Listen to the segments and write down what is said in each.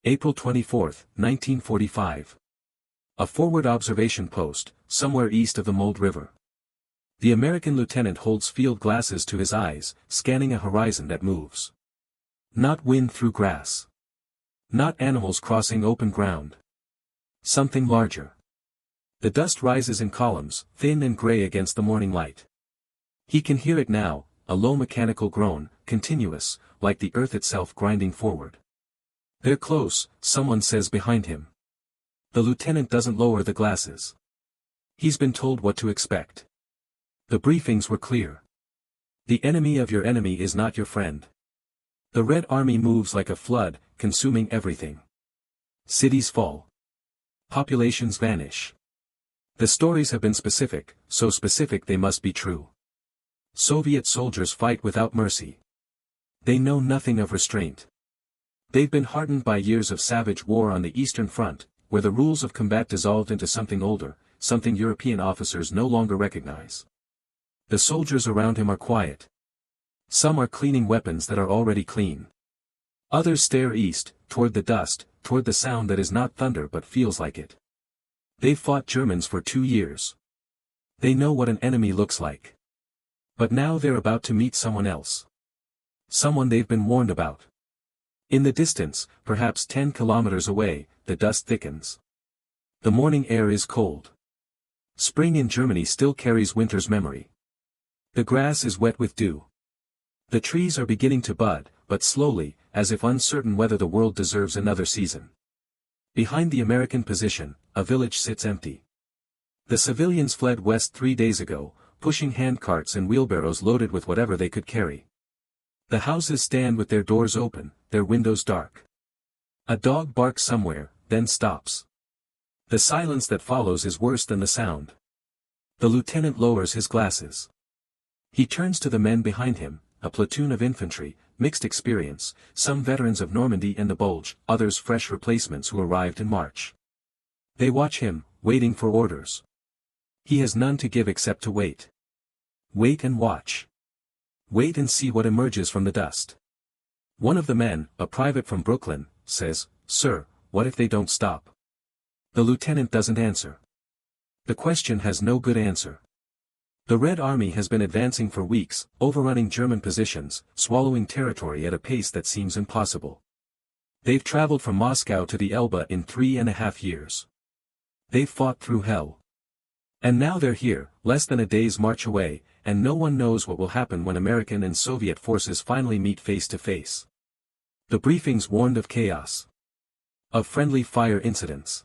April 24, 1945. A forward observation post, somewhere east of the Mulde River. The American lieutenant holds field glasses to his eyes, scanning a horizon that moves. Not wind through grass. Not animals crossing open ground. Something larger. The dust rises in columns, thin and gray against the morning light. He can hear it now, a low mechanical groan, continuous, like the earth itself grinding forward. They're close, someone says behind him. The lieutenant doesn't lower the glasses. He's been told what to expect. The briefings were clear. The enemy of your enemy is not your friend. The Red Army moves like a flood, consuming everything. Cities fall. Populations vanish. The stories have been specific, so specific they must be true. Soviet soldiers fight without mercy. They know nothing of restraint. They've been hardened by years of savage war on the Eastern Front, where the rules of combat dissolved into something older, something European officers no longer recognize. The soldiers around him are quiet. Some are cleaning weapons that are already clean. Others stare east, toward the dust, toward the sound that is not thunder but feels like it. They've fought Germans for 2 years. They know what an enemy looks like. But now they're about to meet someone else. Someone they've been warned about. In the distance, perhaps 10 kilometers away, the dust thickens. The morning air is cold. Spring in Germany still carries winter's memory. The grass is wet with dew. The trees are beginning to bud, but slowly, as if uncertain whether the world deserves another season. Behind the American position, a village sits empty. The civilians fled west 3 days ago, pushing handcarts and wheelbarrows loaded with whatever they could carry. The houses stand with their doors open, their windows dark. A dog barks somewhere, then stops. The silence that follows is worse than the sound. The lieutenant lowers his glasses. He turns to the men behind him, a platoon of infantry, mixed experience, some veterans of Normandy and the Bulge, others fresh replacements who arrived in March. They watch him, waiting for orders. He has none to give except to wait. Wait and watch. Wait and see what emerges from the dust. One of the men, a private from Brooklyn, says, "Sir, what if they don't stop?" The lieutenant doesn't answer. The question has no good answer. The Red Army has been advancing for weeks, overrunning German positions, swallowing territory at a pace that seems impossible. They've traveled from Moscow to the Elbe in 3.5 years. They've fought through hell. And now they're here, less than a day's march away, and no one knows what will happen when American and Soviet forces finally meet face to face. The briefings warned of chaos. Of friendly fire incidents.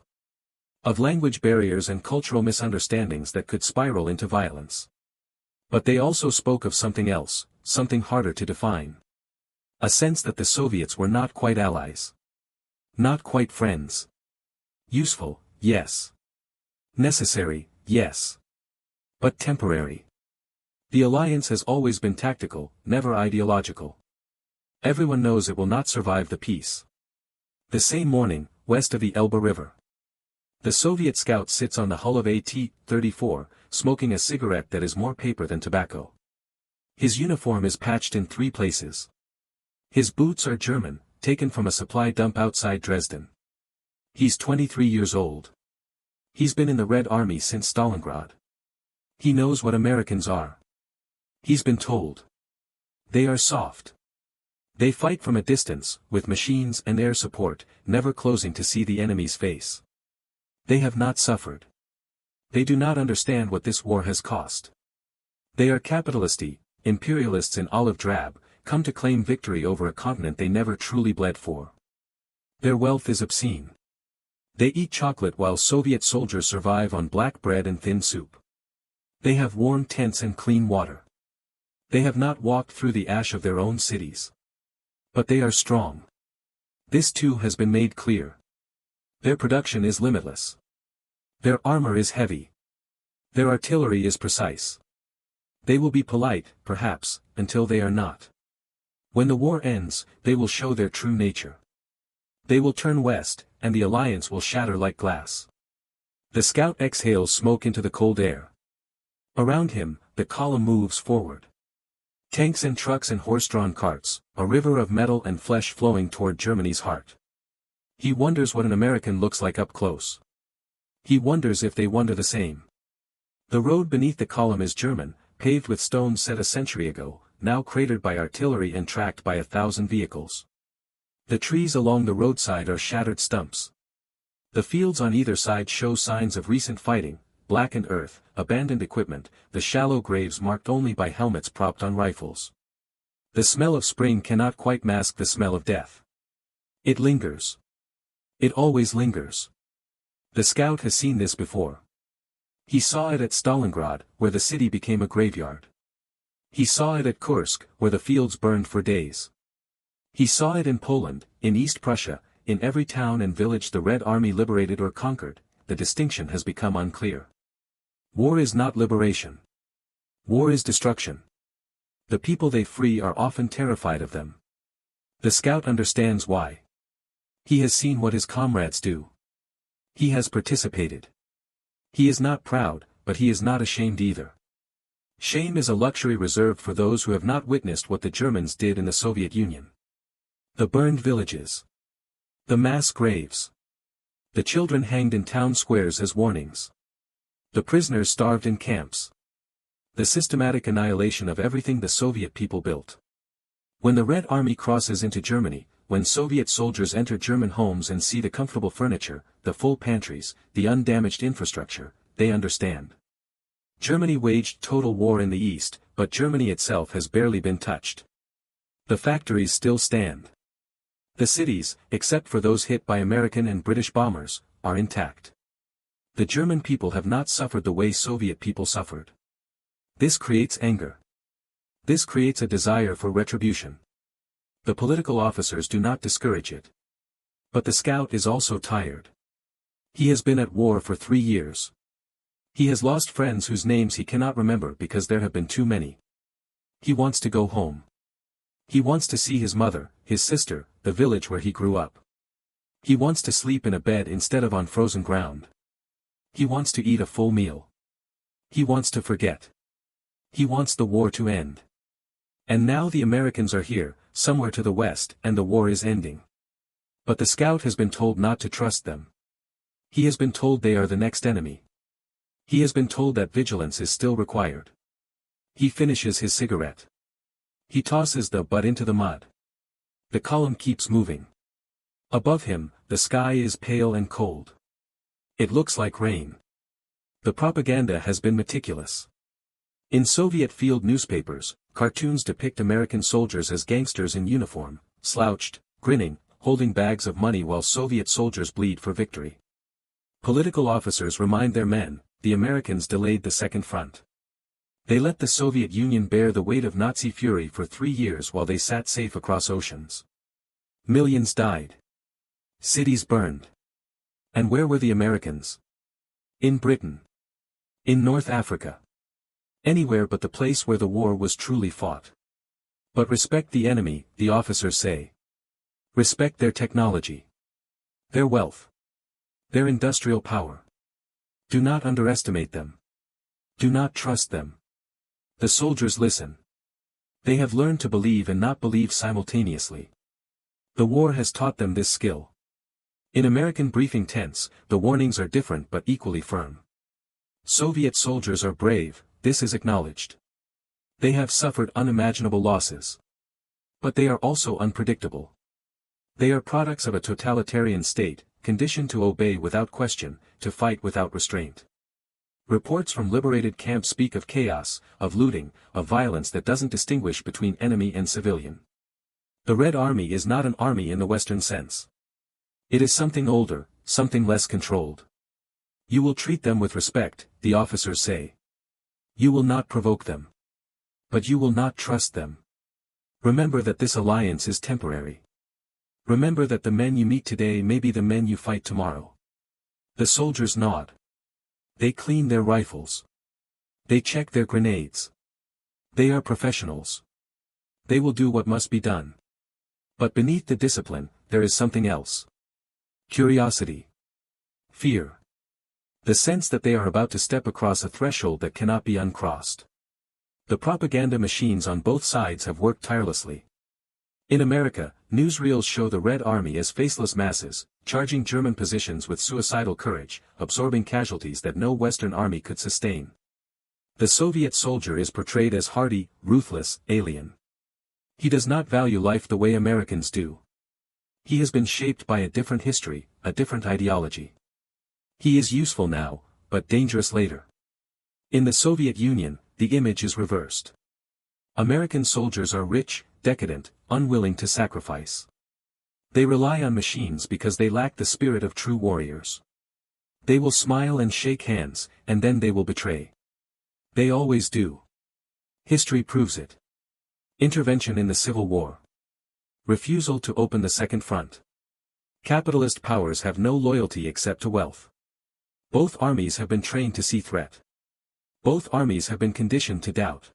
Of language barriers and cultural misunderstandings that could spiral into violence. But they also spoke of something else, something harder to define. A sense that the Soviets were not quite allies. Not quite friends. Useful, yes. Necessary, yes. But temporary. The alliance has always been tactical, never ideological. Everyone knows it will not survive the peace. The same morning, west of the Elbe River. The Soviet scout sits on the hull of a T-34, smoking a cigarette that is more paper than tobacco. His uniform is patched in 3 places. His boots are German, taken from a supply dump outside Dresden. He's 23 years old. He's been in the Red Army since Stalingrad. He knows what Americans are. He's been told. They are soft. They fight from a distance, with machines and air support, never closing to see the enemy's face. They have not suffered. They do not understand what this war has cost. They are capitalisty, imperialists in olive drab, come to claim victory over a continent they never truly bled for. Their wealth is obscene. They eat chocolate while Soviet soldiers survive on black bread and thin soup. They have warm tents and clean water. They have not walked through the ash of their own cities. But they are strong. This too has been made clear. Their production is limitless. Their armor is heavy. Their artillery is precise. They will be polite, perhaps, until they are not. When the war ends, they will show their true nature. They will turn west, and the alliance will shatter like glass. The scout exhales smoke into the cold air. Around him, the column moves forward. Tanks and trucks and horse-drawn carts, a river of metal and flesh flowing toward Germany's heart. He wonders what an American looks like up close. He wonders if they wonder the same. The road beneath the column is German, paved with stones set a century ago, now cratered by artillery and tracked by 1,000 vehicles. The trees along the roadside are shattered stumps. The fields on either side show signs of recent fighting, blackened earth, abandoned equipment, the shallow graves marked only by helmets propped on rifles. The smell of spring cannot quite mask the smell of death. It lingers. It always lingers. The scout has seen this before. He saw it at Stalingrad, where the city became a graveyard. He saw it at Kursk, where the fields burned for days. He saw it in Poland, in East Prussia, in every town and village the Red Army liberated or conquered. The distinction has become unclear. War is not liberation. War is destruction. The people they free are often terrified of them. The scout understands why. He has seen what his comrades do. He has participated. He is not proud, but he is not ashamed either. Shame is a luxury reserved for those who have not witnessed what the Germans did in the Soviet Union. The burned villages. The mass graves. The children hanged in town squares as warnings. The prisoners starved in camps. The systematic annihilation of everything the Soviet people built. When the Red Army crosses into Germany, when Soviet soldiers enter German homes and see the comfortable furniture, the full pantries, the undamaged infrastructure, they understand. Germany waged total war in the East, but Germany itself has barely been touched. The factories still stand. The cities, except for those hit by American and British bombers, are intact. The German people have not suffered the way Soviet people suffered. This creates anger. This creates a desire for retribution. The political officers do not discourage it. But the scout is also tired. He has been at war for 3 years. He has lost friends whose names he cannot remember because there have been too many. He wants to go home. He wants to see his mother, his sister, the village where he grew up. He wants to sleep in a bed instead of on frozen ground. He wants to eat a full meal. He wants to forget. He wants the war to end. And now the Americans are here, somewhere to the west, and the war is ending. But the scout has been told not to trust them. He has been told they are the next enemy. He has been told that vigilance is still required. He finishes his cigarette. He tosses the butt into the mud. The column keeps moving. Above him, the sky is pale and cold. It looks like rain. The propaganda has been meticulous. In Soviet field newspapers, cartoons depict American soldiers as gangsters in uniform, slouched, grinning, holding bags of money while Soviet soldiers bleed for victory. Political officers remind their men, the Americans delayed the Second Front. They let the Soviet Union bear the weight of Nazi fury for 3 years while they sat safe across oceans. Millions died. Cities burned. And where were the Americans? In Britain. In North Africa. Anywhere but the place where the war was truly fought. But respect the enemy, the officers say. Respect their technology. Their wealth. Their industrial power. Do not underestimate them. Do not trust them. The soldiers listen. They have learned to believe and not believe simultaneously. The war has taught them this skill. In American briefing tents, the warnings are different but equally firm. Soviet soldiers are brave, this is acknowledged. They have suffered unimaginable losses. But they are also unpredictable. They are products of a totalitarian state, conditioned to obey without question, to fight without restraint. Reports from liberated camps speak of chaos, of looting, of violence that doesn't distinguish between enemy and civilian. The Red Army is not an army in the Western sense. It is something older, something less controlled. You will treat them with respect, the officers say. You will not provoke them. But you will not trust them. Remember that this alliance is temporary. Remember that the men you meet today may be the men you fight tomorrow. The soldiers nod. They clean their rifles. They check their grenades. They are professionals. They will do what must be done. But beneath the discipline, there is something else. Curiosity. Fear. The sense that they are about to step across a threshold that cannot be uncrossed. The propaganda machines on both sides have worked tirelessly. In America, Newsreels show the Red Army as faceless masses, charging German positions with suicidal courage, absorbing casualties that no Western army could sustain. The Soviet soldier is portrayed as hardy, ruthless, alien. He does not value life the way Americans do. He has been shaped by a different history, a different ideology. He is useful now, but dangerous later. In the Soviet Union, the image is reversed. American soldiers are rich, decadent, unwilling to sacrifice. They rely on machines because they lack the spirit of true warriors. They will smile and shake hands, and then they will betray. They always do. History proves it. Intervention in the Civil War. Refusal to open the Second Front. Capitalist powers have no loyalty except to wealth. Both armies have been trained to see threat. Both armies have been conditioned to doubt.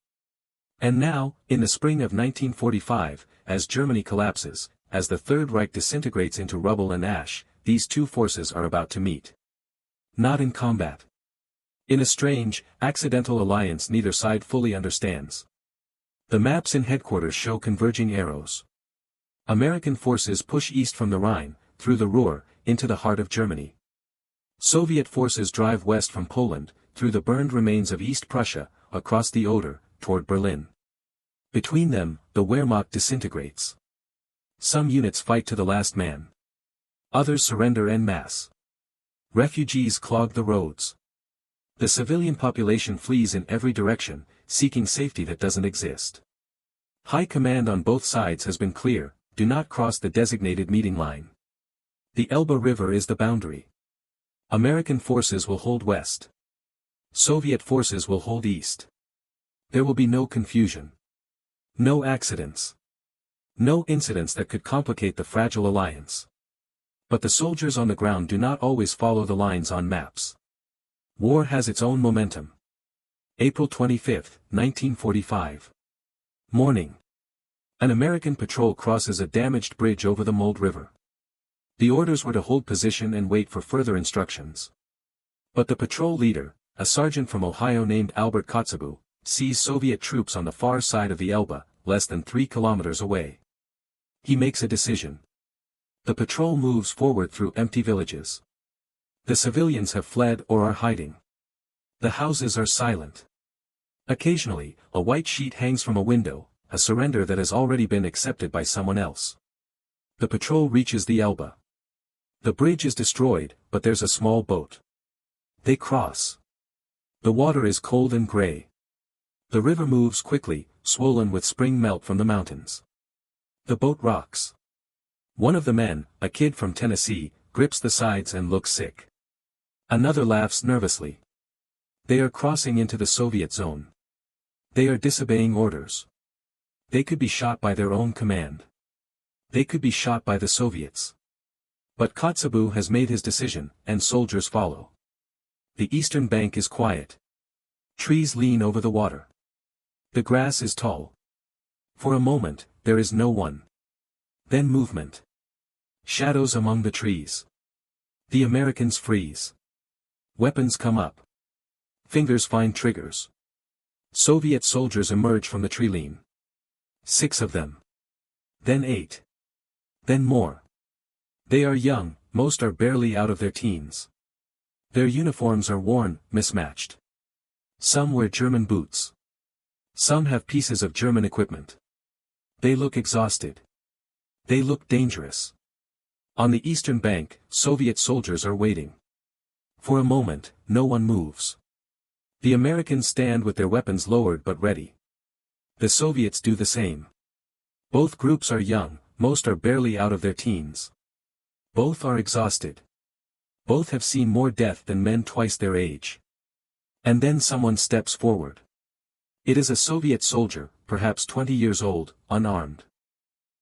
And now, in the spring of 1945, as Germany collapses, as the Third Reich disintegrates into rubble and ash, these two forces are about to meet. Not in combat. In a strange, accidental alliance neither side fully understands. The maps in headquarters show converging arrows. American forces push east from the Rhine, through the Ruhr, into the heart of Germany. Soviet forces drive west from Poland, through the burned remains of East Prussia, across the Oder, toward Berlin. Between them, the Wehrmacht disintegrates. Some units fight to the last man. Others surrender en masse. Refugees clog the roads. The civilian population flees in every direction, seeking safety that doesn't exist. High command on both sides has been clear: do not cross the designated meeting line. The Elbe River is the boundary. American forces will hold west. Soviet forces will hold east. There will be no confusion. No accidents. No incidents that could complicate the fragile alliance. But the soldiers on the ground do not always follow the lines on maps. War has its own momentum. April 25, 1945. Morning. An American patrol crosses a damaged bridge over the Mulde River. The orders were to hold position and wait for further instructions. But the patrol leader, a sergeant from Ohio named Albert Kotzebue, sees Soviet troops on the far side of the Elbe, less than 3 kilometers away. He makes a decision. The patrol moves forward through empty villages. The civilians have fled or are hiding. The houses are silent. Occasionally, a white sheet hangs from a window, a surrender that has already been accepted by someone else. The patrol reaches the Elbe. The bridge is destroyed, but there's a small boat. They cross. The water is cold and gray. The river moves quickly, swollen with spring melt from the mountains. The boat rocks. One of the men, a kid from Tennessee, grips the sides and looks sick. Another laughs nervously. They are crossing into the Soviet zone. They are disobeying orders. They could be shot by their own command. They could be shot by the Soviets. But Kotzebue has made his decision, and soldiers follow. The eastern bank is quiet. Trees lean over the water. The grass is tall. For a moment, there is no one. Then movement. Shadows among the trees. The Americans freeze. Weapons come up. Fingers find triggers. Soviet soldiers emerge from the tree-line. 6 of them. Then 8. Then more. They are young, most are barely out of their teens. Their uniforms are worn, mismatched. Some wear German boots. Some have pieces of German equipment. They look exhausted. They look dangerous. On the eastern bank, Soviet soldiers are waiting. For a moment, no one moves. The Americans stand with their weapons lowered but ready. The Soviets do the same. Both groups are young, most are barely out of their teens. Both are exhausted. Both have seen more death than men twice their age. And then someone steps forward. It is a Soviet soldier, perhaps 20 years old, unarmed.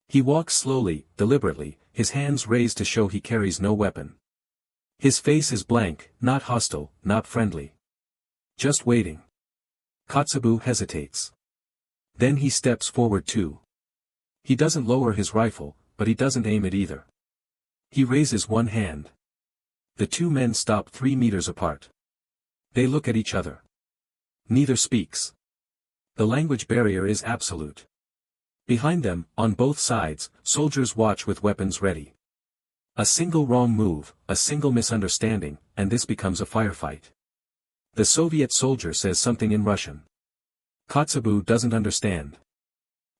He walks slowly, deliberately, his hands raised to show he carries no weapon. His face is blank, not hostile, not friendly. Just waiting. Kotzebue hesitates. Then he steps forward too. He doesn't lower his rifle, but he doesn't aim it either. He raises one hand. The two men stop 3 meters apart. They look at each other. Neither speaks. The language barrier is absolute. Behind them, on both sides, soldiers watch with weapons ready. A single wrong move, a single misunderstanding, and this becomes a firefight. The Soviet soldier says something in Russian. Kotzebue doesn't understand.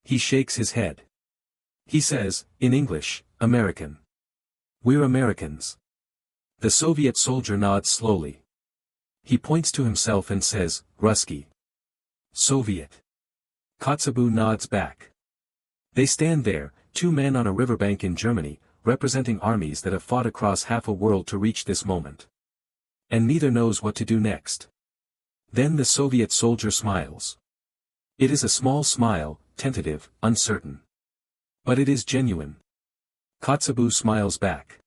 He shakes his head. He says, in English, American. We're Americans. The Soviet soldier nods slowly. He points to himself and says, Ruski. Soviet. Kotzebue nods back. They stand there, two men on a riverbank in Germany, representing armies that have fought across half a world to reach this moment. And neither knows what to do next. Then the Soviet soldier smiles. It is a small smile, tentative, uncertain. But it is genuine. Kotzebue smiles back.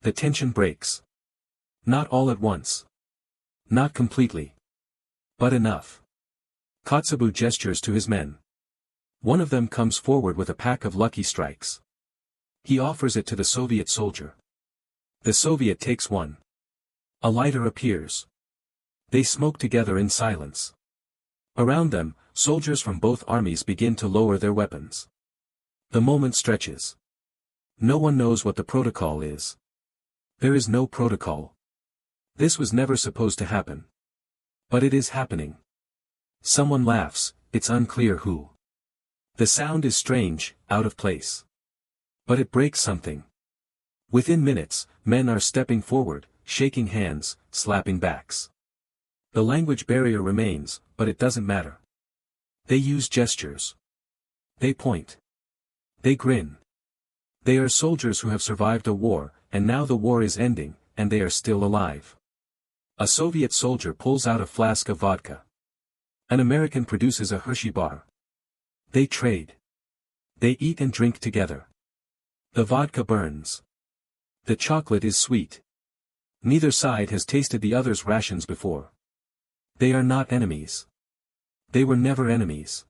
The tension breaks. Not all at once. Not completely. But enough. Kotzebue gestures to his men. One of them comes forward with a pack of lucky strikes. He offers it to the Soviet soldier. The Soviet takes one. A lighter appears. They smoke together in silence. Around them, soldiers from both armies begin to lower their weapons. The moment stretches. No one knows what the protocol is. There is no protocol. This was never supposed to happen. But it is happening. Someone laughs, it's unclear who. The sound is strange, out of place. But it breaks something. Within minutes, men are stepping forward, shaking hands, slapping backs. The language barrier remains, but it doesn't matter. They use gestures. They point. They grin. They are soldiers who have survived a war, and now the war is ending, and they are still alive. A Soviet soldier pulls out a flask of vodka. An American produces a Hershey bar. They trade. They eat and drink together. The vodka burns. The chocolate is sweet. Neither side has tasted the other's rations before. They are not enemies. They were never enemies.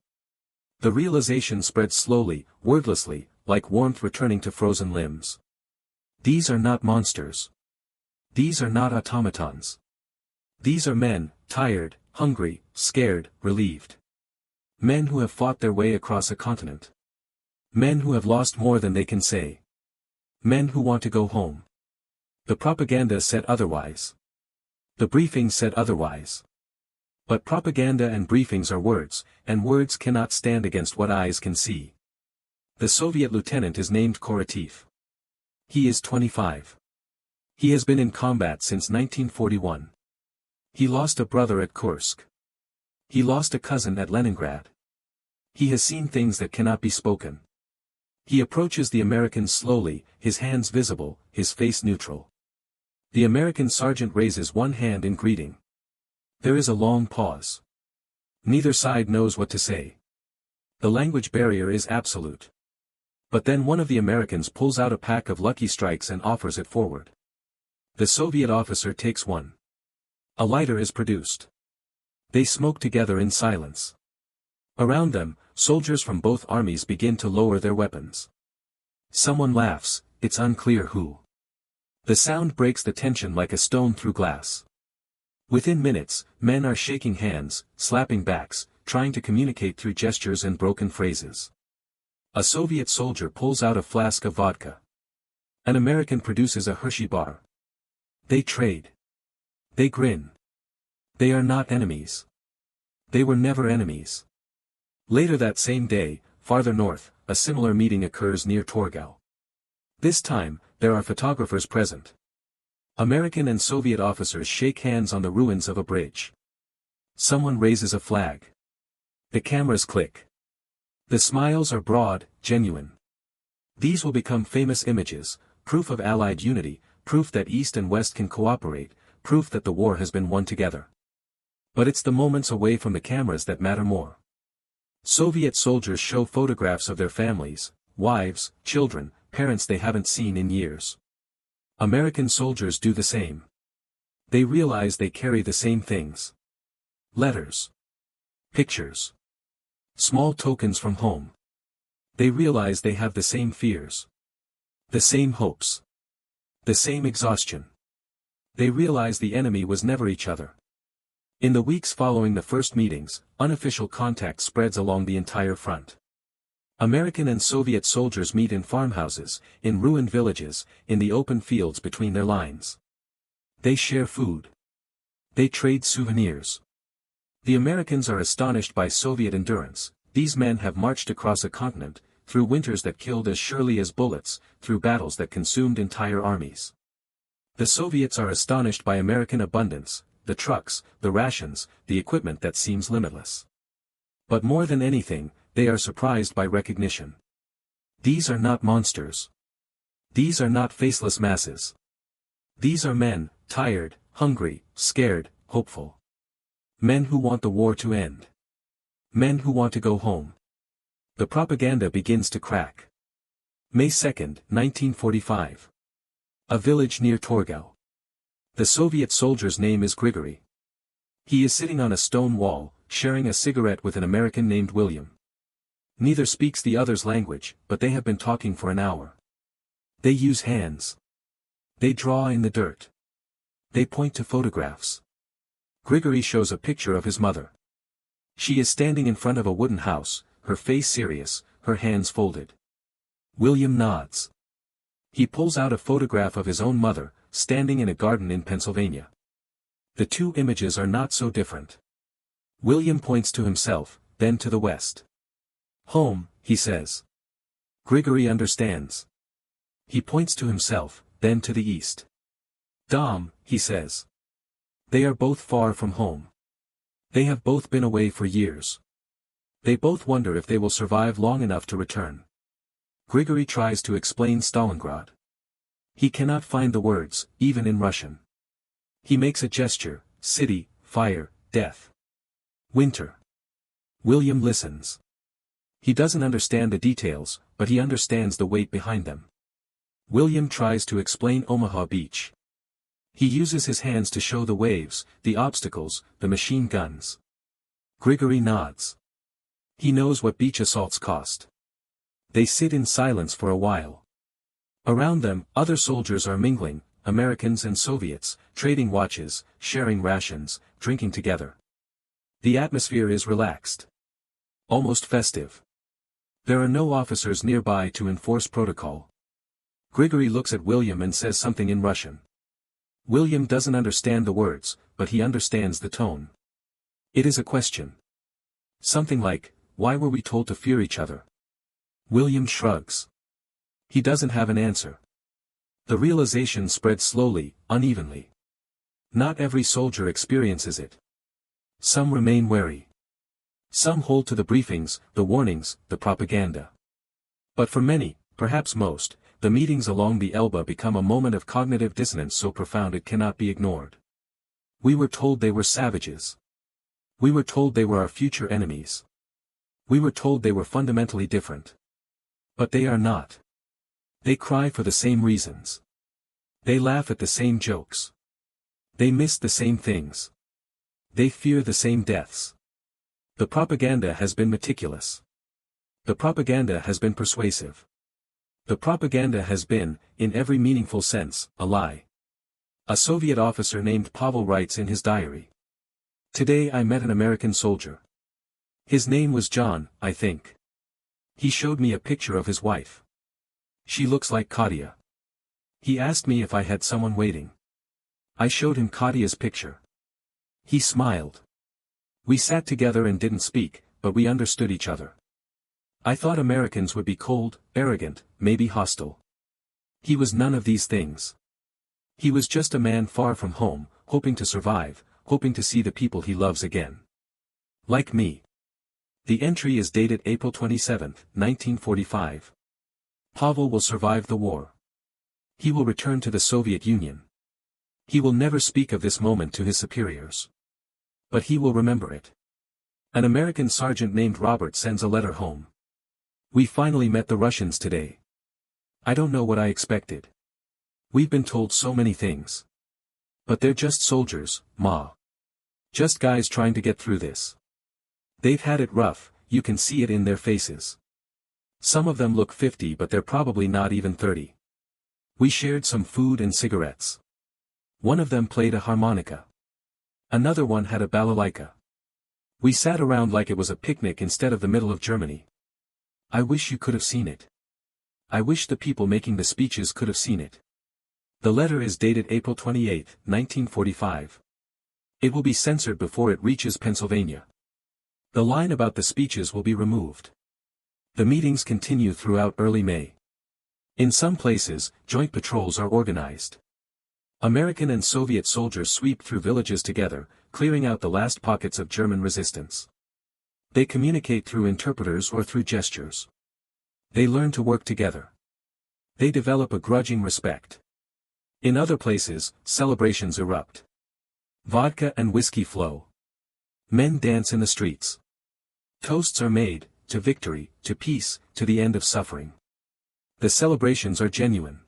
The realization spreads slowly, wordlessly, like warmth returning to frozen limbs. These are not monsters. These are not automatons. These are men, tired, hungry, scared, relieved. Men who have fought their way across a continent. Men who have lost more than they can say. Men who want to go home. The propaganda said otherwise. The briefing said otherwise. But propaganda and briefings are words, and words cannot stand against what eyes can see. The Soviet lieutenant is named Korotiv. He is 25. He has been in combat since 1941. He lost a brother at Kursk. He lost a cousin at Leningrad. He has seen things that cannot be spoken. He approaches the Americans slowly, his hands visible, his face neutral. The American sergeant raises one hand in greeting. There is a long pause. Neither side knows what to say. The language barrier is absolute. But then one of the Americans pulls out a pack of Lucky Strikes and offers it forward. The Soviet officer takes one. A lighter is produced. They smoke together in silence. Around them, soldiers from both armies begin to lower their weapons. Someone laughs, it's unclear who. The sound breaks the tension like a stone through glass. Within minutes, men are shaking hands, slapping backs, trying to communicate through gestures and broken phrases. A Soviet soldier pulls out a flask of vodka. An American produces a Hershey bar. They trade. They grin. They are not enemies. They were never enemies. Later that same day, farther north, a similar meeting occurs near Torgau. This time, there are photographers present. American and Soviet officers shake hands on the ruins of a bridge. Someone raises a flag. The cameras click. The smiles are broad, genuine. These will become famous images, proof of Allied unity, proof that East and West can cooperate, proof that the war has been won together. But it's the moments away from the cameras that matter more. Soviet soldiers show photographs of their families, wives, children, parents they haven't seen in years. American soldiers do the same. They realize they carry the same things. Letters. Pictures. Small tokens from home. They realize they have the same fears. The same hopes. The same exhaustion. They realize the enemy was never each other. In the weeks following the first meetings, unofficial contact spreads along the entire front. American and Soviet soldiers meet in farmhouses, in ruined villages, in the open fields between their lines. They share food. They trade souvenirs. The Americans are astonished by Soviet endurance. These men have marched across a continent, through winters that killed as surely as bullets, through battles that consumed entire armies. The Soviets are astonished by American abundance, the trucks, the rations, the equipment that seems limitless. But more than anything, they are surprised by recognition. These are not monsters. These are not faceless masses. These are men, tired, hungry, scared, hopeful. Men who want the war to end. Men who want to go home. The propaganda begins to crack. May 2, 1945. A village near Torgau. The Soviet soldier's name is Grigory. He is sitting on a stone wall, sharing a cigarette with an American named William. Neither speaks the other's language, but they have been talking for an hour. They use hands. They draw in the dirt. They point to photographs. Grigory shows a picture of his mother. She is standing in front of a wooden house, her face serious, her hands folded. William nods. He pulls out a photograph of his own mother, standing in a garden in Pennsylvania. The two images are not so different. William points to himself, then to the west. Home, he says. Grigory understands. He points to himself, then to the east. Dom, he says. They are both far from home. They have both been away for years. They both wonder if they will survive long enough to return. Grigory tries to explain Stalingrad. He cannot find the words, even in Russian. He makes a gesture, city, fire, death. Winter. William listens. He doesn't understand the details, but he understands the weight behind them. William tries to explain Omaha Beach. He uses his hands to show the waves, the obstacles, the machine guns. Grigory nods. He knows what beach assaults cost. They sit in silence for a while. Around them, other soldiers are mingling, Americans and Soviets, trading watches, sharing rations, drinking together. The atmosphere is relaxed. Almost festive. There are no officers nearby to enforce protocol. Grigory looks at William and says something in Russian. William doesn't understand the words, but he understands the tone. It is a question. Something like, why were we told to fear each other? William shrugs. He doesn't have an answer. The realization spreads slowly, unevenly. Not every soldier experiences it. Some remain wary. Some hold to the briefings, the warnings, the propaganda. But for many, perhaps most, the meetings along the Elbe become a moment of cognitive dissonance so profound it cannot be ignored. We were told they were savages. We were told they were our future enemies. We were told they were fundamentally different. But they are not. They cry for the same reasons. They laugh at the same jokes. They miss the same things. They fear the same deaths. The propaganda has been meticulous. The propaganda has been persuasive. The propaganda has been, in every meaningful sense, a lie. A Soviet officer named Pavel writes in his diary. Today I met an American soldier. His name was John, I think. He showed me a picture of his wife. She looks like Katia. He asked me if I had someone waiting. I showed him Katia's picture. He smiled. We sat together and didn't speak, but we understood each other. I thought Americans would be cold, arrogant, maybe hostile. He was none of these things. He was just a man far from home, hoping to survive, hoping to see the people he loves again. Like me. The entry is dated April 27, 1945. Pavel will survive the war. He will return to the Soviet Union. He will never speak of this moment to his superiors. But he will remember it. An American sergeant named Robert sends a letter home. We finally met the Russians today. I don't know what I expected. We've been told so many things. But they're just soldiers, Ma. Just guys trying to get through this. They've had it rough, you can see it in their faces. Some of them look 50 but they're probably not even 30. We shared some food and cigarettes. One of them played a harmonica. Another one had a balalaika. We sat around like it was a picnic instead of the middle of Germany. I wish you could have seen it. I wish the people making the speeches could have seen it. The letter is dated April 28, 1945. It will be censored before it reaches Pennsylvania. The line about the speeches will be removed. The meetings continue throughout early May. In some places, joint patrols are organized. American and Soviet soldiers sweep through villages together, clearing out the last pockets of German resistance. They communicate through interpreters or through gestures. They learn to work together. They develop a grudging respect. In other places, celebrations erupt. Vodka and whiskey flow. Men dance in the streets. Toasts are made, to victory, to peace, to the end of suffering. The celebrations are genuine.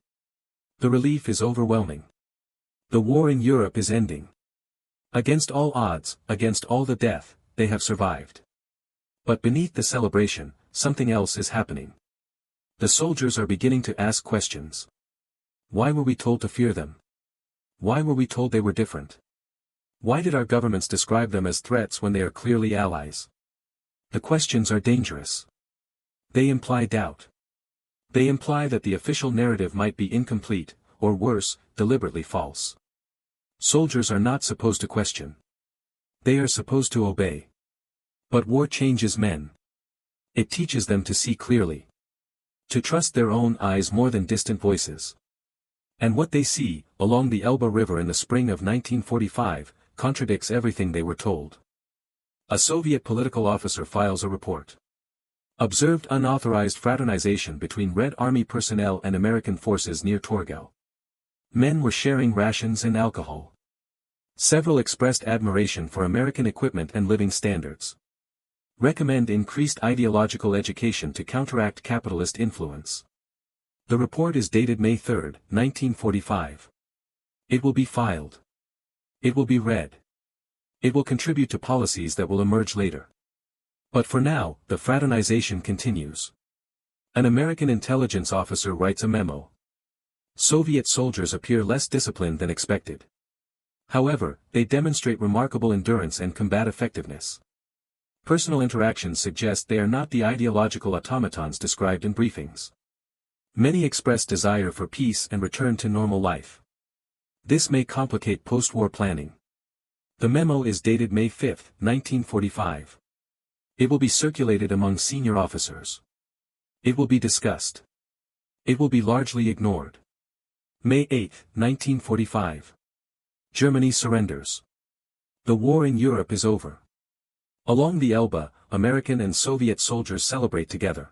The relief is overwhelming. The war in Europe is ending. Against all odds, against all the death, they have survived. But beneath the celebration, something else is happening. The soldiers are beginning to ask questions. Why were we told to fear them? Why were we told they were different? Why did our governments describe them as threats when they are clearly allies? The questions are dangerous. They imply doubt. They imply that the official narrative might be incomplete, or worse, deliberately false. Soldiers are not supposed to question. They are supposed to obey. But war changes men. It teaches them to see clearly. To trust their own eyes more than distant voices. And what they see, along the Elbe River in the spring of 1945, contradicts everything they were told. A Soviet political officer files a report. Observed unauthorized fraternization between Red Army personnel and American forces near Torgau. Men were sharing rations and alcohol. Several expressed admiration for American equipment and living standards. Recommend increased ideological education to counteract capitalist influence. The report is dated May 3, 1945. It will be filed. It will be read. It will contribute to policies that will emerge later. But for now, the fraternization continues. An American intelligence officer writes a memo. Soviet soldiers appear less disciplined than expected. However, they demonstrate remarkable endurance and combat effectiveness. Personal interactions suggest they are not the ideological automatons described in briefings. Many express desire for peace and return to normal life. This may complicate post-war planning. The memo is dated May 5, 1945. It will be circulated among senior officers. It will be discussed. It will be largely ignored. May 8, 1945. Germany surrenders. The war in Europe is over. Along the Elbe, American and Soviet soldiers celebrate together.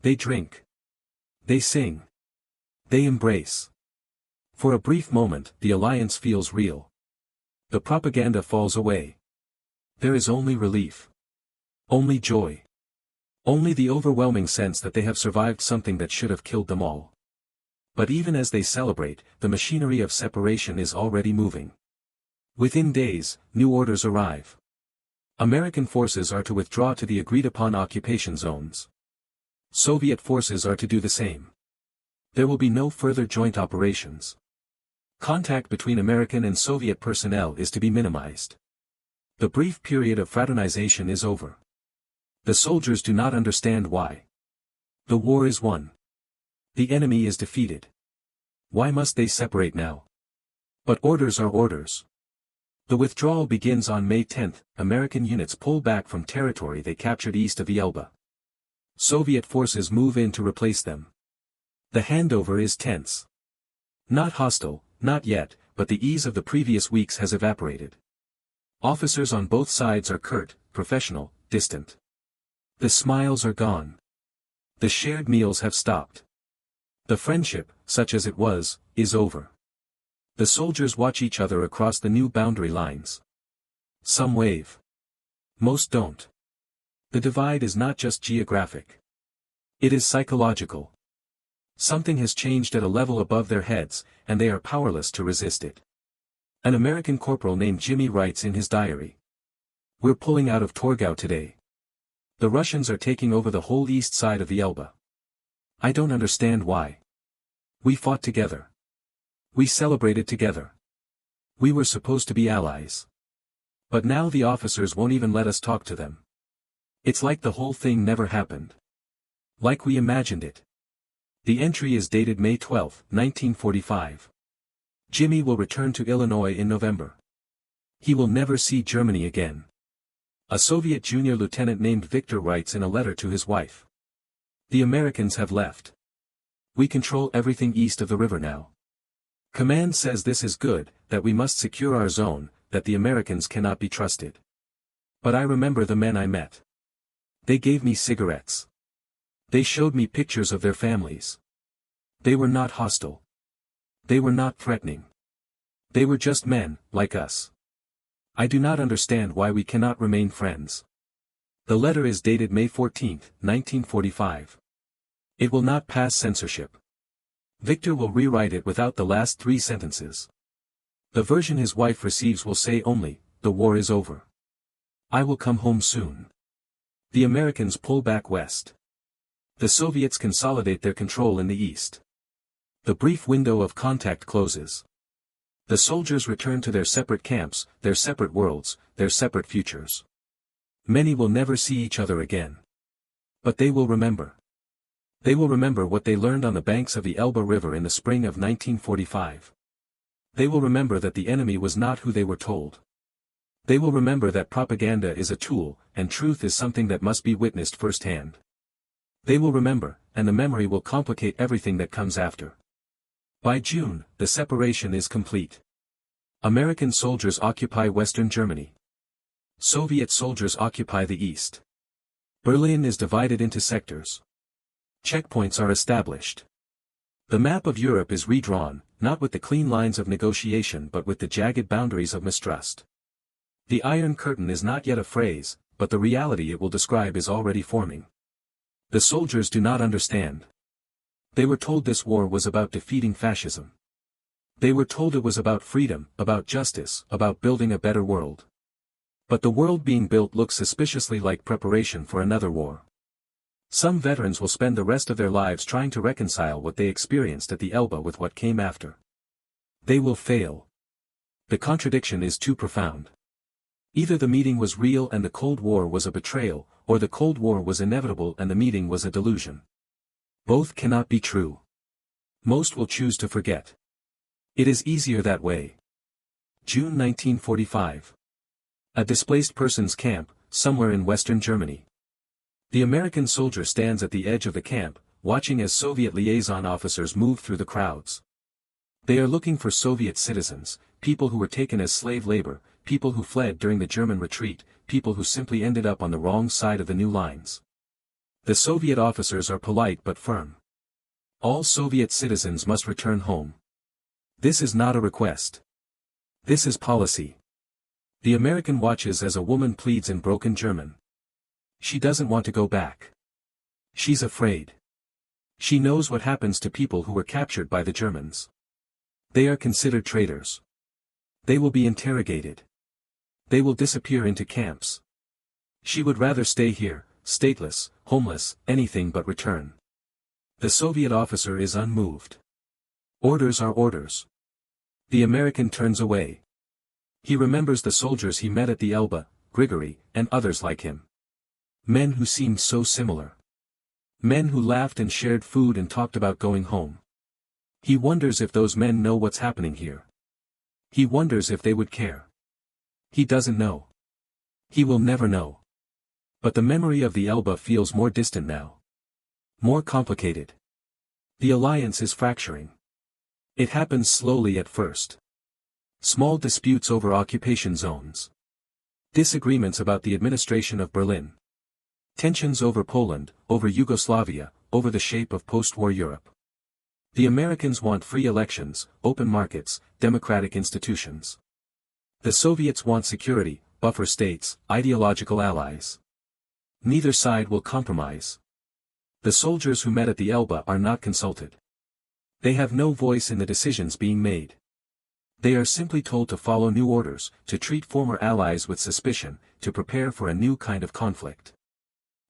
They drink. They sing. They embrace. For a brief moment, the alliance feels real. The propaganda falls away. There is only relief. Only joy. Only the overwhelming sense that they have survived something that should have killed them all. But even as they celebrate, the machinery of separation is already moving. Within days, new orders arrive. American forces are to withdraw to the agreed-upon occupation zones. Soviet forces are to do the same. There will be no further joint operations. Contact between American and Soviet personnel is to be minimized. The brief period of fraternization is over. The soldiers do not understand why. The war is won. The enemy is defeated. Why must they separate now? But orders are orders. The withdrawal begins on May 10. American units pull back from territory they captured east of the Elbe. Soviet forces move in to replace them. The handover is tense. Not hostile, not yet, but the ease of the previous weeks has evaporated. Officers on both sides are curt, professional, distant. The smiles are gone. The shared meals have stopped. The friendship, such as it was, is over. The soldiers watch each other across the new boundary lines. Some wave. Most don't. The divide is not just geographic. It is psychological. Something has changed at a level above their heads, and they are powerless to resist it. An American corporal named Jimmy writes in his diary. We're pulling out of Torgau today. The Russians are taking over the whole east side of the Elbe. I don't understand why. We fought together. We celebrated together. We were supposed to be allies. But now the officers won't even let us talk to them. It's like the whole thing never happened. Like we imagined it. The entry is dated May 12, 1945. Jimmy will return to Illinois in November. He will never see Germany again. A Soviet junior lieutenant named Victor writes in a letter to his wife. The Americans have left. We control everything east of the river now. Command says this is good, that we must secure our zone, that the Americans cannot be trusted. But I remember the men I met. They gave me cigarettes. They showed me pictures of their families. They were not hostile. They were not threatening. They were just men, like us. I do not understand why we cannot remain friends. The letter is dated May 14, 1945. It will not pass censorship. Victor will rewrite it without the last 3 sentences. The version his wife receives will say only, "The war is over. I will come home soon." The Americans pull back west. The Soviets consolidate their control in the east. The brief window of contact closes. The soldiers return to their separate camps, their separate worlds, their separate futures. Many will never see each other again. But they will remember. They will remember what they learned on the banks of the Elbe River in the spring of 1945. They will remember that the enemy was not who they were told. They will remember that propaganda is a tool, and truth is something that must be witnessed firsthand. They will remember, and the memory will complicate everything that comes after. By June, the separation is complete. American soldiers occupy Western Germany. Soviet soldiers occupy the East. Berlin is divided into sectors. Checkpoints are established. The map of Europe is redrawn, not with the clean lines of negotiation but with the jagged boundaries of mistrust. The Iron Curtain is not yet a phrase, but the reality it will describe is already forming. The soldiers do not understand. They were told this war was about defeating fascism. They were told it was about freedom, about justice, about building a better world. But the world being built looks suspiciously like preparation for another war. Some veterans will spend the rest of their lives trying to reconcile what they experienced at the Elbe with what came after. They will fail. The contradiction is too profound. Either the meeting was real and the Cold War was a betrayal, or the Cold War was inevitable and the meeting was a delusion. Both cannot be true. Most will choose to forget. It is easier that way. June 1945. A displaced persons camp, somewhere in Western Germany. The American soldier stands at the edge of the camp, watching as Soviet liaison officers move through the crowds. They are looking for Soviet citizens, people who were taken as slave labor, people who fled during the German retreat, people who simply ended up on the wrong side of the new lines. The Soviet officers are polite but firm. All Soviet citizens must return home. This is not a request. This is policy. The American watches as a woman pleads in broken German. She doesn't want to go back. She's afraid. She knows what happens to people who were captured by the Germans. They are considered traitors. They will be interrogated. They will disappear into camps. She would rather stay here, stateless, homeless, anything but return. The Soviet officer is unmoved. Orders are orders. The American turns away. He remembers the soldiers he met at the Elbe, Grigory, and others like him. Men who seemed so similar. Men who laughed and shared food and talked about going home. He wonders if those men know what's happening here. He wonders if they would care. He doesn't know. He will never know. But the memory of the Elbe feels more distant now. More complicated. The alliance is fracturing. It happens slowly at first. Small disputes over occupation zones. Disagreements about the administration of Berlin. Tensions over Poland, over Yugoslavia, over the shape of post-war Europe. The Americans want free elections, open markets, democratic institutions. The Soviets want security, buffer states, ideological allies. Neither side will compromise. The soldiers who met at the Elbe are not consulted. They have no voice in the decisions being made. They are simply told to follow new orders, to treat former allies with suspicion, to prepare for a new kind of conflict.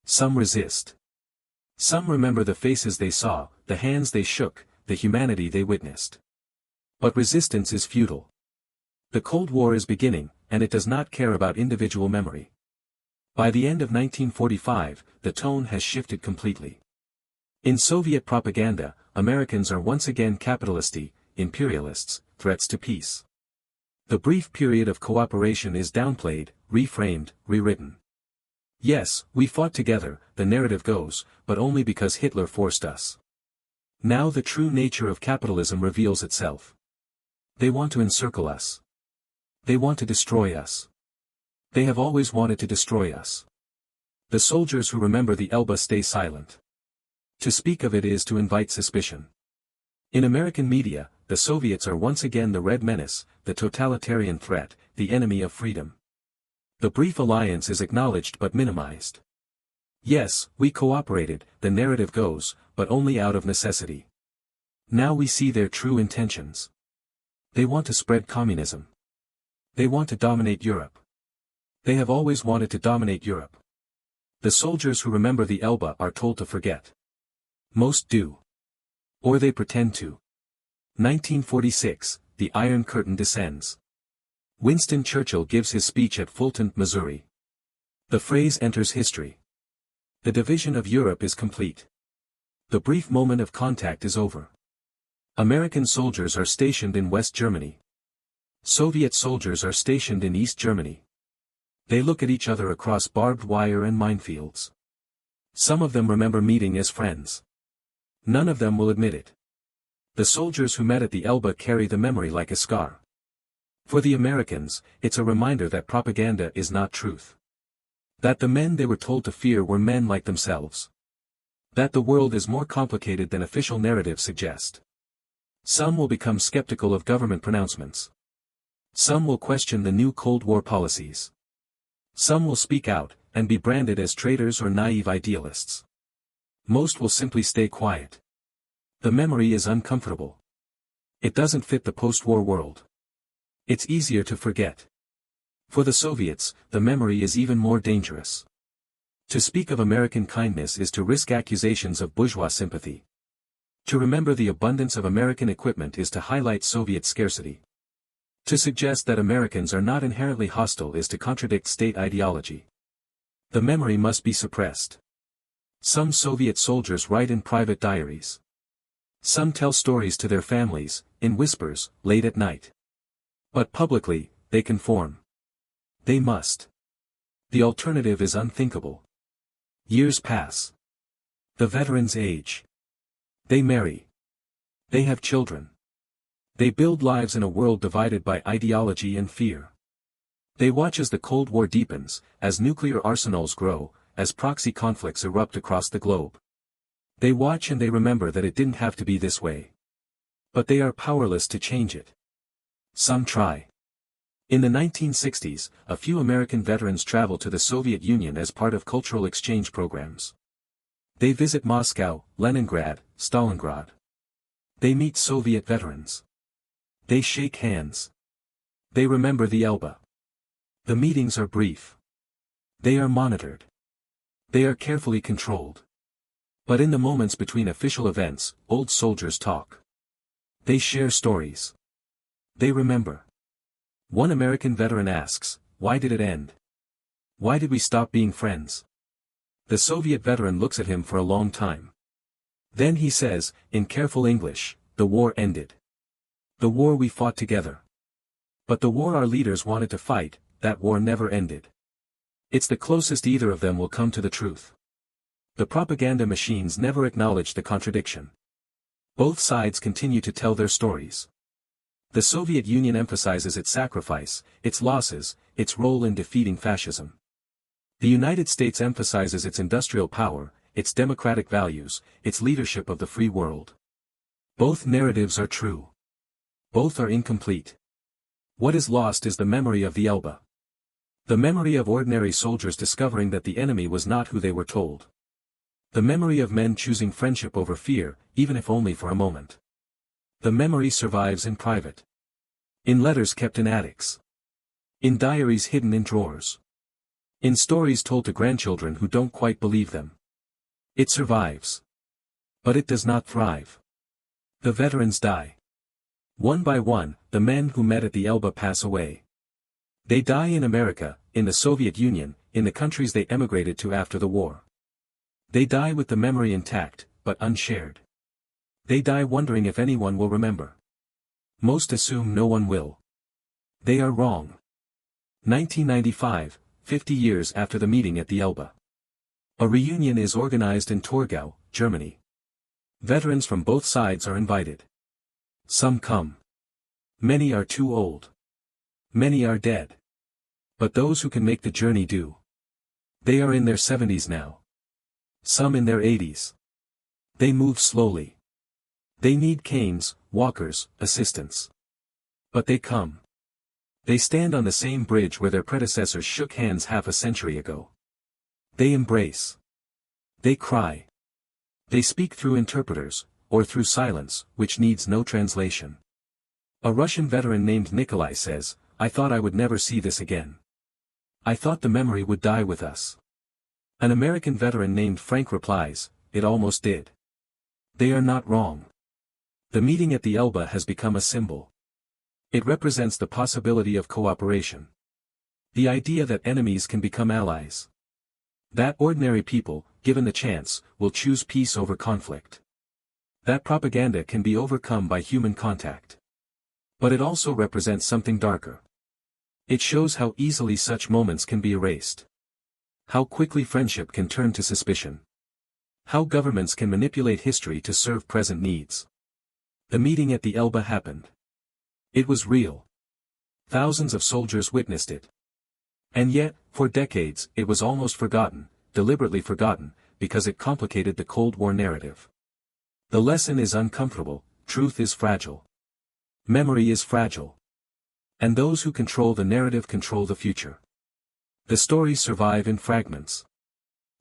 Some resist. Some remember the faces they saw, the hands they shook, the humanity they witnessed. But resistance is futile. The Cold War is beginning, and it does not care about individual memory. By the end of 1945, the tone has shifted completely. In Soviet propaganda, Americans are once again capitalisty, imperialists, threats to peace. The brief period of cooperation is downplayed, reframed, rewritten. Yes, we fought together, the narrative goes, but only because Hitler forced us. Now the true nature of capitalism reveals itself. They want to encircle us. They want to destroy us. They have always wanted to destroy us. The soldiers who remember the Elbe stay silent. To speak of it is to invite suspicion. In American media, the Soviets are once again the red menace, the totalitarian threat, the enemy of freedom. The brief alliance is acknowledged but minimized. Yes, we cooperated, the narrative goes, but only out of necessity. Now we see their true intentions. They want to spread communism. They want to dominate Europe. They have always wanted to dominate Europe. The soldiers who remember the Elbe are told to forget. Most do. Or they pretend to. 1946, the Iron Curtain descends. Winston Churchill gives his speech at Fulton, Missouri. The phrase enters history. The division of Europe is complete. The brief moment of contact is over. American soldiers are stationed in West Germany. Soviet soldiers are stationed in East Germany. They look at each other across barbed wire and minefields. Some of them remember meeting as friends. None of them will admit it. The soldiers who met at the Elbe carry the memory like a scar. For the Americans, it's a reminder that propaganda is not truth. That the men they were told to fear were men like themselves. That the world is more complicated than official narratives suggest. Some will become skeptical of government pronouncements. Some will question the new Cold War policies. Some will speak out, and be branded as traitors or naive idealists. Most will simply stay quiet. The memory is uncomfortable. It doesn't fit the post-war world. It's easier to forget. For the Soviets, the memory is even more dangerous. To speak of American kindness is to risk accusations of bourgeois sympathy. To remember the abundance of American equipment is to highlight Soviet scarcity. To suggest that Americans are not inherently hostile is to contradict state ideology. The memory must be suppressed. Some Soviet soldiers write in private diaries. Some tell stories to their families, in whispers, late at night. But publicly, they conform. They must. The alternative is unthinkable. Years pass. The veterans age. They marry. They have children. They build lives in a world divided by ideology and fear. They watch as the Cold War deepens, as nuclear arsenals grow, as proxy conflicts erupt across the globe. They watch and they remember that it didn't have to be this way. But they are powerless to change it. Some try. In the 1960s, a few American veterans travel to the Soviet Union as part of cultural exchange programs. They visit Moscow, Leningrad, Stalingrad. They meet Soviet veterans. They shake hands. They remember the Elbe. The meetings are brief. They are monitored. They are carefully controlled. But in the moments between official events, old soldiers talk. They share stories. They remember. One American veteran asks, "Why did it end? Why did we stop being friends?" The Soviet veteran looks at him for a long time. Then he says, in careful English, "The war ended. The war we fought together. But the war our leaders wanted to fight, that war never ended." It's the closest either of them will come to the truth. The propaganda machines never acknowledge the contradiction. Both sides continue to tell their stories. The Soviet Union emphasizes its sacrifice, its losses, its role in defeating fascism. The United States emphasizes its industrial power, its democratic values, its leadership of the free world. Both narratives are true. Both are incomplete. What is lost is the memory of the Elbe. The memory of ordinary soldiers discovering that the enemy was not who they were told. The memory of men choosing friendship over fear, even if only for a moment. The memory survives in private. In letters kept in attics. In diaries hidden in drawers. In stories told to grandchildren who don't quite believe them. It survives. But it does not thrive. The veterans die. One by one, the men who met at the Elbe pass away. They die in America, in the Soviet Union, in the countries they emigrated to after the war. They die with the memory intact, but unshared. They die wondering if anyone will remember. Most assume no one will. They are wrong. 1995, 50 years after the meeting at the Elbe. A reunion is organized in Torgau, Germany. Veterans from both sides are invited. Some come. Many are too old. Many are dead. But those who can make the journey do. They are in their 70s now. Some in their 80s. They move slowly. They need canes, walkers, assistants. But they come. They stand on the same bridge where their predecessors shook hands half a century ago. They embrace. They cry. They speak through interpreters, or through silence, which needs no translation. A Russian veteran named Nikolai says, "I thought I would never see this again. I thought the memory would die with us." An American veteran named Frank replies, "It almost did." They are not wrong. The meeting at the Elbe has become a symbol. It represents the possibility of cooperation. The idea that enemies can become allies. That ordinary people, given the chance, will choose peace over conflict. That propaganda can be overcome by human contact. But it also represents something darker. It shows how easily such moments can be erased. How quickly friendship can turn to suspicion. How governments can manipulate history to serve present needs. The meeting at the Elbe happened. It was real. Thousands of soldiers witnessed it. And yet, for decades, it was almost forgotten, deliberately forgotten, because it complicated the Cold War narrative. The lesson is uncomfortable, truth is fragile. Memory is fragile. And those who control the narrative control the future. The stories survive in fragments.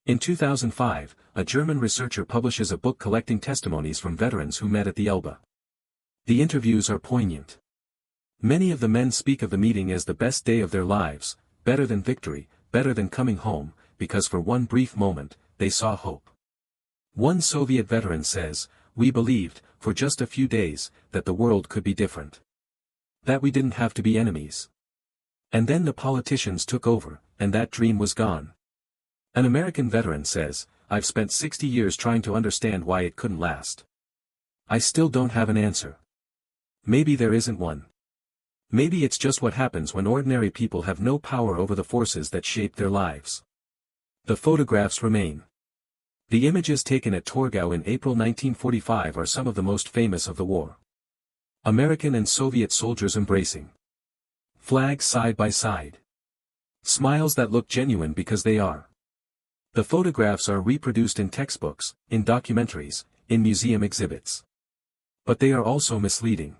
In 2005, a German researcher publishes a book collecting testimonies from veterans who met at the Elbe. The interviews are poignant. Many of the men speak of the meeting as the best day of their lives, better than victory, better than coming home, because for one brief moment, they saw hope. One Soviet veteran says, "We believed, for just a few days, that the world could be different. That we didn't have to be enemies. And then the politicians took over, and that dream was gone." An American veteran says, "I've spent 60 years trying to understand why it couldn't last. I still don't have an answer. Maybe there isn't one. Maybe it's just what happens when ordinary people have no power over the forces that shape their lives." The photographs remain. The images taken at Torgau in April 1945 are some of the most famous of the war. American and Soviet soldiers embracing. Flags side by side. Smiles that look genuine because they are. The photographs are reproduced in textbooks, in documentaries, in museum exhibits. But they are also misleading.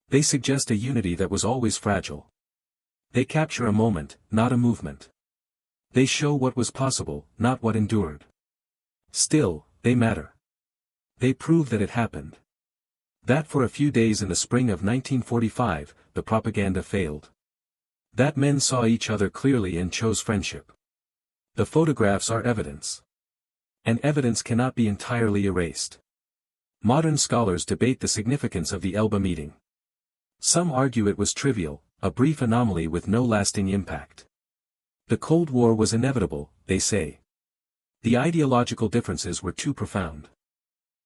They suggest a unity that was always fragile. They capture a moment, not a movement. They show what was possible, not what endured. Still, they matter. They prove that it happened. That for a few days in the spring of 1945, the propaganda failed. That men saw each other clearly and chose friendship. The photographs are evidence. And evidence cannot be entirely erased. Modern scholars debate the significance of the Elbe meeting. Some argue it was trivial, a brief anomaly with no lasting impact. The Cold War was inevitable, they say. The ideological differences were too profound.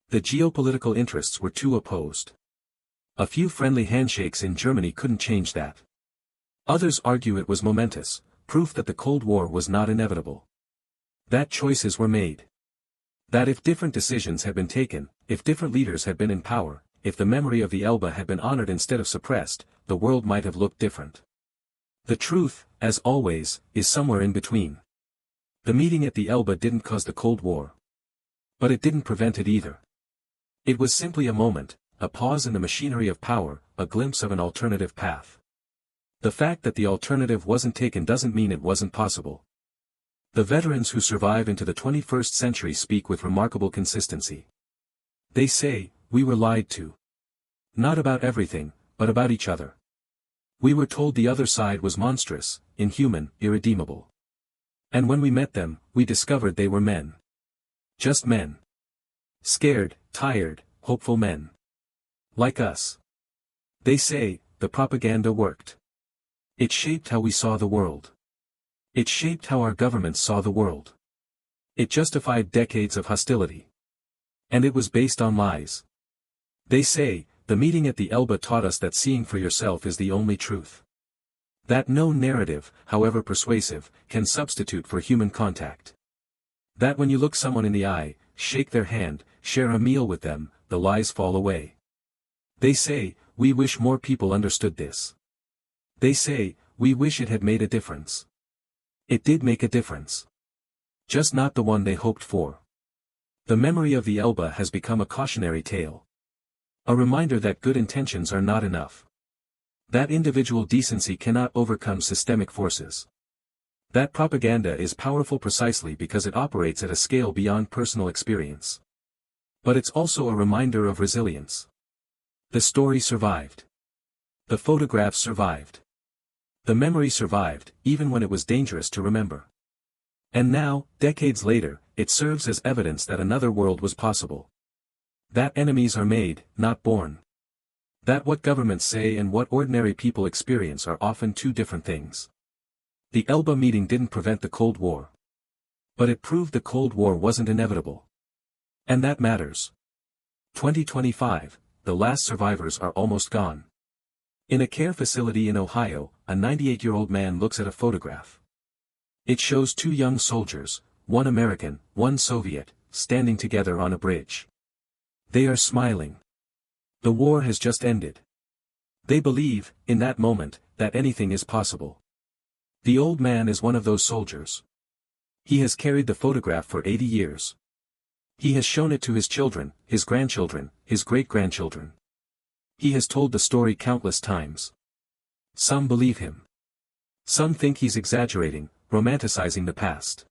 The geopolitical interests were too opposed. A few friendly handshakes in Germany couldn't change that. Others argue it was momentous, proof that the Cold War was not inevitable. That choices were made. That if different decisions had been taken, if different leaders had been in power, if the memory of the Elbe had been honored instead of suppressed, the world might have looked different. The truth, as always, is somewhere in between. The meeting at the Elbe didn't cause the Cold War. But it didn't prevent it either. It was simply a moment, a pause in the machinery of power, a glimpse of an alternative path. The fact that the alternative wasn't taken doesn't mean it wasn't possible. The veterans who survive into the 21st century speak with remarkable consistency. They say, "We were lied to. Not about everything, but about each other. We were told the other side was monstrous, inhuman, irredeemable. And when we met them, we discovered they were men. Just men. Scared, tired, hopeful men. Like us." They say, the propaganda worked. It shaped how we saw the world. It shaped how our governments saw the world. It justified decades of hostility. And it was based on lies. They say, the meeting at the Elbe taught us that seeing for yourself is the only truth. That no narrative, however persuasive, can substitute for human contact. That when you look someone in the eye, shake their hand, share a meal with them, the lies fall away. They say, we wish more people understood this. They say, we wish it had made a difference. It did make a difference. Just not the one they hoped for. The memory of the Elbe has become a cautionary tale. A reminder that good intentions are not enough. That individual decency cannot overcome systemic forces. That propaganda is powerful precisely because it operates at a scale beyond personal experience. But it's also a reminder of resilience. The story survived. The photographs survived. The memory survived, even when it was dangerous to remember. And now, decades later, it serves as evidence that another world was possible. That enemies are made, not born. That what governments say and what ordinary people experience are often two different things. The Elbe meeting didn't prevent the Cold War. But it proved the Cold War wasn't inevitable. And that matters. 2025, the last survivors are almost gone. In a care facility in Ohio, a 98-year-old man looks at a photograph. It shows two young soldiers, one American, one Soviet, standing together on a bridge. They are smiling. The war has just ended. They believe, in that moment, that anything is possible. The old man is one of those soldiers. He has carried the photograph for 80 years. He has shown it to his children, his grandchildren, his great-grandchildren. He has told the story countless times. Some believe him. Some think he's exaggerating, romanticizing the past.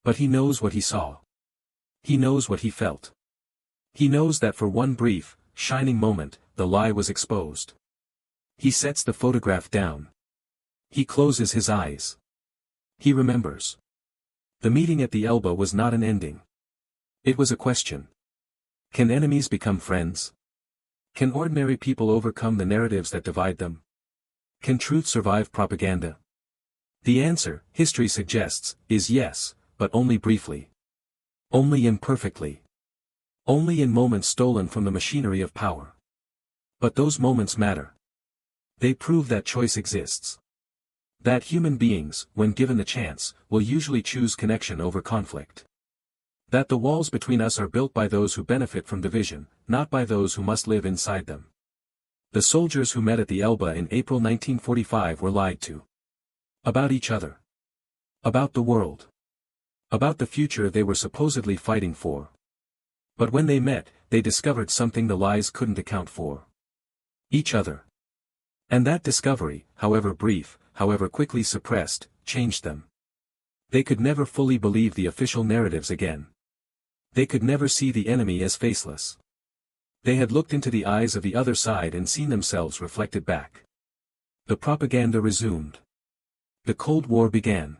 But he knows what he saw. He knows what he felt. He knows that for one brief, shining moment, the lie was exposed. He sets the photograph down. He closes his eyes. He remembers. The meeting at the Elbe was not an ending. It was a question. Can enemies become friends? Can ordinary people overcome the narratives that divide them? Can truth survive propaganda? The answer, history suggests, is yes, but only briefly. Only imperfectly. Only in moments stolen from the machinery of power. But those moments matter. They prove that choice exists. That human beings, when given the chance, will usually choose connection over conflict. That the walls between us are built by those who benefit from division, not by those who must live inside them. The soldiers who met at the Elbe in April 1945 were lied to. About each other. About the world. About the future they were supposedly fighting for. But when they met, they discovered something the lies couldn't account for. Each other. And that discovery, however brief, however quickly suppressed, changed them. They could never fully believe the official narratives again. They could never see the enemy as faceless. They had looked into the eyes of the other side and seen themselves reflected back. The propaganda resumed. The Cold War began.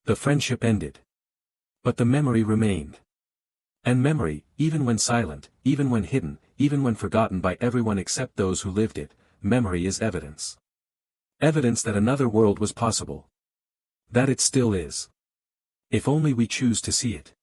The friendship ended. But the memory remained. And memory, even when silent, even when hidden, even when forgotten by everyone except those who lived it, memory is evidence. Evidence that another world was possible. That it still is. If only we choose to see it.